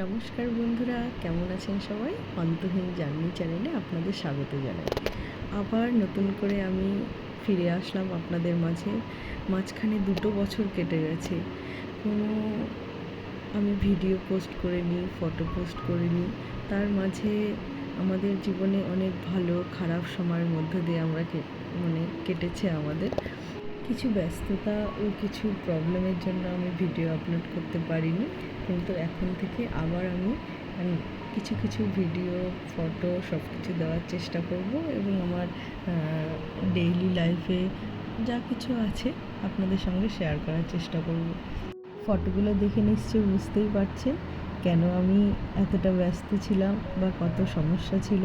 নমস্কার বন্ধুরা, কেমন আছেন সবাই? অন্তহীন জার্নি চ্যানেলে আপনাদের স্বাগত জানাই। আবার নতুন করে আমি ফিরে আসলাম আপনাদের মাঝে। মাঝখানে 2 বছর কেটে গেছে। কোনো আমি ভিডিও পোস্ট করিনি, ফটো পোস্ট করিনি। তার মাঝে আমাদের জীবনে অনেক ভালো খারাপ সময়ের মধ্য দিয়ে আমরা কেটেছে আমাদের। কিছু ব্যস্ততা ও কিছু প্রবলেমের জন্য আমি ভিডিও আপলোড করতে পারিনি, কিন্তু এখন থেকে আবার আমি কিছু কিছু ভিডিও, ফটো সব কিছু দেওয়ার চেষ্টা করব এবং আমার ডেইলি লাইফে যা কিছু আছে আপনাদের সঙ্গে শেয়ার করার চেষ্টা করব। ফটোগুলো দেখে নিশ্চয়ই বুঝতেই পারছেন কেন আমি এতটা ব্যস্ত ছিলাম বা কত সমস্যা ছিল,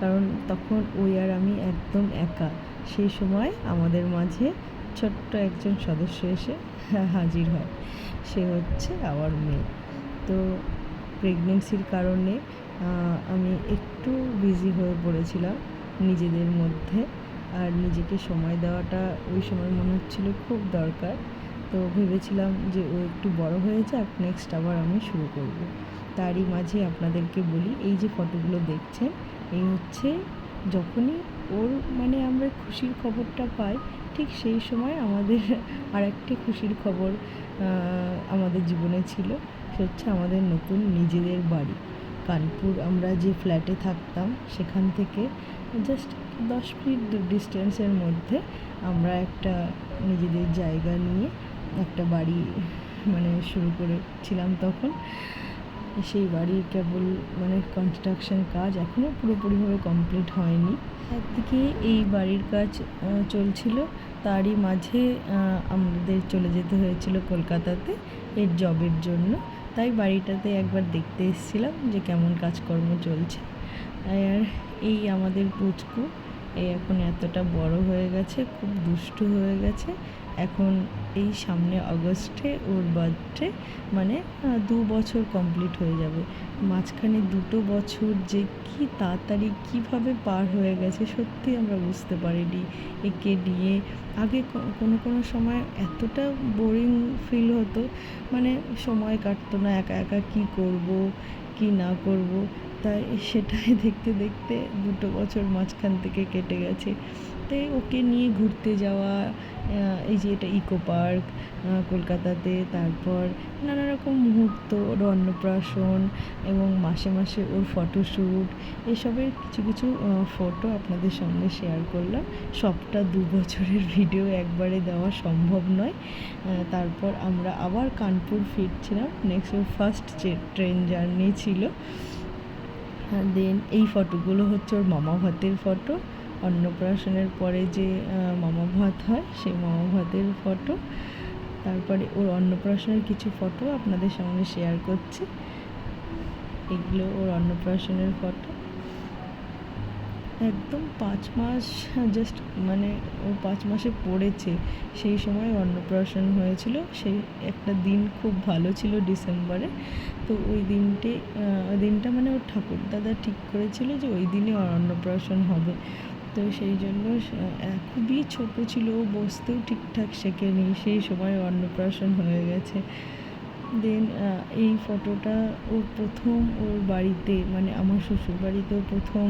কারণ তখন ওই আর আমি একদম একা। সেই সময় আমাদের মাঝে ছোট্ট একজন সদস্য এসে হাজির হয়, সে হচ্ছে আমার মেয়ে। তো প্রেগনেন্সির কারণে আমি একটু বিজি হয়ে পড়েছিলাম নিজেদের মধ্যে, আর নিজেকে সময় দেওয়াটা ওই সময় মনে হচ্ছিলো খুব দরকার। তো ভেবেছিলাম যে ও একটু বড় হয়ে যাক, নেক্সট আবার আমি শুরু করব। তারই মাঝে আপনাদেরকে বলি, এই যে ফটোগুলো দেখছেন, এই হচ্ছে যখনই ওর আমরা খুশির খবরটা পাই, ঠিক সেই সময় আমাদের আরেকটি খুশির খবর আমাদের জীবনে ছিল। সে হচ্ছে আমাদের নতুন নিজেদের বাড়ি। কানপুর আমরা যে ফ্ল্যাটে থাকতাম সেখান থেকে জাস্ট 10 মিনিট ডিস্টেন্সের মধ্যে আমরা একটা নিজেদের জায়গা নিয়ে একটা বাড়ি শুরু করেছিলাম তখন। সেই বাড়ির কেবল কনস্ট্রাকশন কাজ এখনও পুরোপুরিভাবে কমপ্লিট হয়নি। একদিকে এই বাড়ির কাজ চলছিল, তারই মাঝে আমাদের চলে যেতে হয়েছিল কলকাতাতে এর জবের জন্য। তাই বাড়িটাতে একবার দেখতে এসেছিলাম যে কেমন কাজকর্ম চলছে। আর এই আমাদের পুচকু, এই এখন এতটা বড় হয়ে গেছে, খুব দুষ্টু হয়ে গেছে। এখন এই সামনে অগস্টে ওর বার্থডে, 2 বছর কমপ্লিট হয়ে যাবে। মাঝখানে 2 বছর যে কি তাড়াতাড়ি কীভাবে পার হয়ে গেছে সত্যি আমরা বুঝতে পারিনি। একে নিয়ে আগে কোনো সময় এতটা বোরিং ফিল হতো, সময় কাটতো না, একা একা কী করব কি না করব। তাই সেটাই দেখতে দেখতে 2 বছর মাঝখান থেকে কেটে গেছে। তাই ওকে নিয়ে ঘুরতে যাওয়া, এই যে এটা ইকো পার্ক কলকাতাতে, তারপর নানা রকম মুহূর্ত, ওর অন্নপ্রাশন এবং মাসে মাসে ওর ফটোশ্যুট, এসবের কিছু কিছু ফটো আপনাদের সঙ্গে শেয়ার করলাম। সবটা 2 বছরের ভিডিও একবারে দেওয়া সম্ভব নয়। তারপর আমরা আবার কানপুর ফিরছিলাম, নেক্সট ওর ফার্স্ট ট্রেন জার্নি ছিল। দেন এই ফটোগুলো হচ্ছে ওর মামা ভাতের ফটো, অন্নপ্রাশনের পরে যে মামা ভাত হয় সেই মামা ভাতের ফটো। তারপরে ওর অন্নপ্রাশনের কিছু ফটো আপনাদের সঙ্গে শেয়ার করছি। এগুলো ওর অন্নপ্রাশনের ফটো। একদম 5 মাস, জাস্ট ও 5 মাসে পড়েছে সেই সময় অন্নপ্রাশন হয়েছিল। সেই একটা দিন খুব ভালো ছিল ডিসেম্বরে। তো ওই দিনটা ওর ঠাকুরদাদা ঠিক করেছিল যে ওই দিনে ওর অন্নপ্রাশন হবে। তো সেই জন্য খুবই ছোট ছিল, ও বসতেও ঠিকঠাক শেখেনি, সেই সময় অন্নপ্রাশন হয়ে গেছে। দেন এই ফটোটা ওর প্রথম ওর বাড়িতে, আমার শ্বশুর বাড়িতেও প্রথম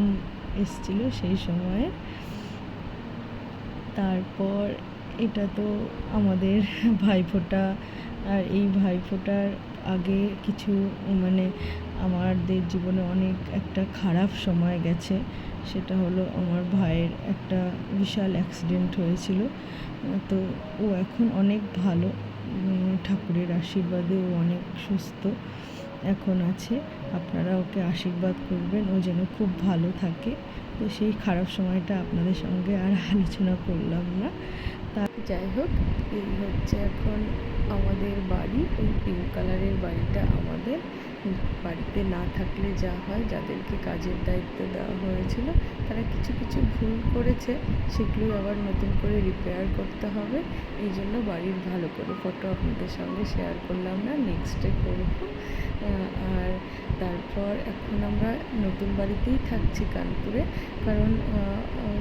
এসেছিলো সেই সময়ে। তারপর এটা তো আমাদের ভাইফোঁটা। আর এই ভাইফোঁটার আগে কিছু আমাদের জীবনে অনেক একটা খারাপ সময় গেছে। সেটা হলো আমার ভাইয়ের একটা বিশাল অ্যাক্সিডেন্ট হয়েছিল। তো ও এখন অনেক ভালো, ঠাকুরের আশীর্বাদে ও অনেক সুস্থ এখন আছে। আপনারা ওকে আশীর্বাদ করবেন, ও যেন খুব ভালো থাকে। তো সেই খারাপ সময়টা আপনাদের সঙ্গে আর আলোচনা করলাম না। তা যাই হোক, এই হচ্ছে এখন আমাদের বাড়ি। এই পিঙ্ক কালারের বাড়িটা আমাদের। বাড়িতে না থাকলে যা হয়, যাদেরকে কাজের দায়িত্ব দেওয়া হয়েছিল তারা কিছু কিছু ভুল করেছে, সেগুলোই আবার নতুন করে রিপেয়ার করতে হবে। এই জন্য বাড়ির ভালো করে ফটো আপনাদের সঙ্গে শেয়ার করলাম না, নেক্সটে করব। আর তারপর এখন আমরা নতুন বাড়িতেই থাকছি কানপুরে, কারণ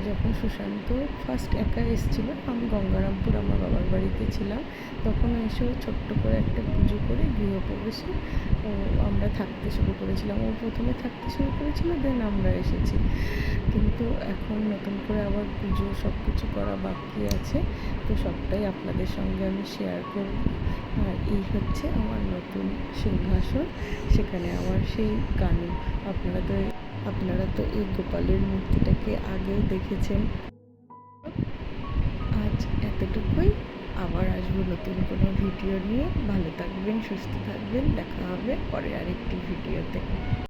যখন সুশান্ত ফার্স্ট একা এসেছিলো, আমি গঙ্গারামপুর আমার বাবার বাড়িতে ছিলাম, তখন এসেও ছোট্ট করে একটা পুজো করে গৃহপ্রবেশে আমরা থাকতে শুরু করেছিলাম। ও প্রথমে থাকতে শুরু করেছিল, দেন আমরা এসেছি। কিন্তু এখন নতুন করে আবার পুজো সব কিছু করা বাকি আছে, তো সবটাই আপনাদের সঙ্গে আমি শেয়ার করব। আর এই হচ্ছে আমার নতুন সিংহাসন, সেখানে আমার সেই কানু। আপনারা তো এই গোপালের মূর্তিটাকে আগেও দেখেছেন। আজ এতটুকুই, আবার আসবো নতুন কোনো ভিডিও নিয়ে। ভালো থাকবেন, সুস্থ থাকবেন, দেখা হবে পরে আরেকটি ভিডিওতে।